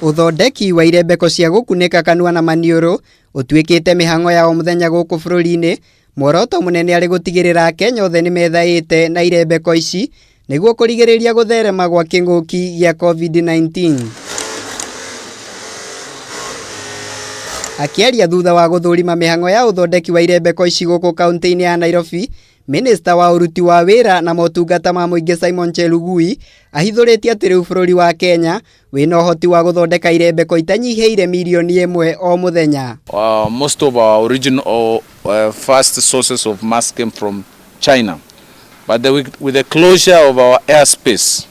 Uthondeki wa irembeko cia gukunika kanua na maniuru utuikite mihango ya o muthenya guku bururi-ini. Mworoto munene ari gutigirira Kenya othe ni methaite na irembeko ici niguo kurigiriria gutherema gwa king'uki gia COVID-19. Akiaria thutha wa guthurima mihango ya uthondeki wa irembeko ici guku kaunti-ini ya Nairobi, Minister wa uruti wa wira na motungata ma muingi Simon Chelugui ahithuritie ati riu bururi wa Kenya wina uhoti wa guthondeka irembeko itanyihiire mirioni imwe o muthenya. Most of our original first sources of masks came from China, but with the closure of our airspace,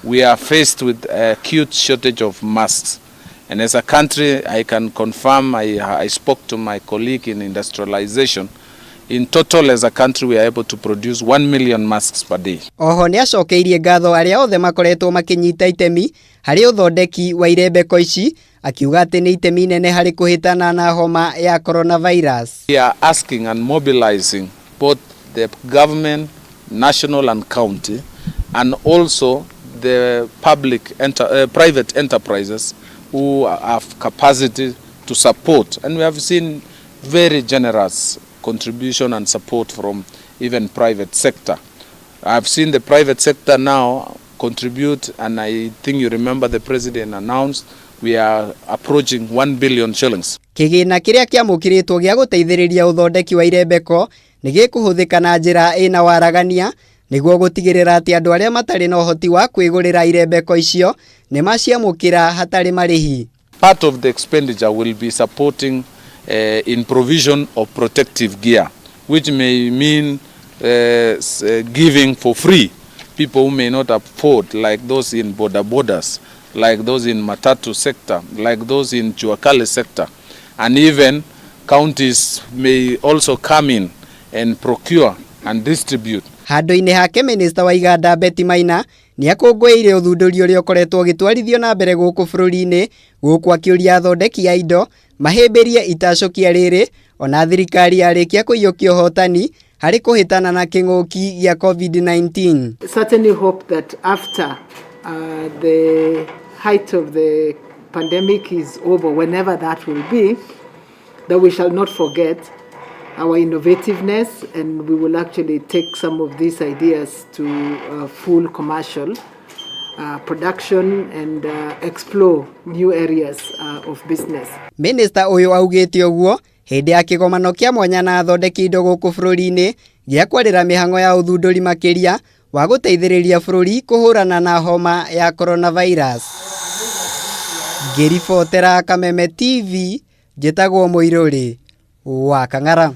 we are faced with a acute shortage of masks. And as a country, I can confirm, I spoke to my colleague in industrialization. In total, as a country, we are able to produce 1 million masks per day. Oho ni ucokeirie ngatho aria othe makoretwo makinyita itemi hari uthondeki wa irembeko ici, akiuga ati ni itemi nene hari kuhitana na homa ya coronavirus. We are asking and mobilizing both the government, national and county, and also the private enterprises who have capacity to support. And we have seen very generous contribution and support from even private sector. I've seen the private sector now contribute, and I think you remember the president announced we are approaching 1 billion shillings. Kigina kiria kiamukiritwo gia guteithiriria uthondeki wa irembeko ni gikuhuthika na njira ina waragania niguo gutigirira ati andu aria matari na uhoti wa kwigurira irembeko icio ni maciamukira hatari marihi. Part of the expenditure will be supporting in provision of protective gear, which may mean giving for free people who may not afford, like those in borders, like those in matatu sector, like those in Juakale sector, and even counties may also come in and procure and distribute. Handu-ini hake Minister wa Iganda Betty Maina ni akungwiire uthunduri uria ukoretwo ugitwarithio na mbere guku bururi-ini guku akiuria athondeki ya indo mahimbirie itacokia riri ona thirikari yarikia kuiyukia uhotani hari kuhitana na king'uki gia COVID-19. Certainly hope that after the height of the pandemic is over, whenever that will be, that we shall not forget our innovativeness, and we will actually take some of these ideas to full commercial production and explore new areas of business. Minister uyu augite uguo hindi ya kigomano kia mwanya na athondeki indo guku bururi-ini gia kwarira mihango ya uthunduri makiria wa guteithiriria bururi kuhurana na homa ya coronavirus. Ngiribotera Kameme TV, njitagwo Muiruri wa Kang'ara.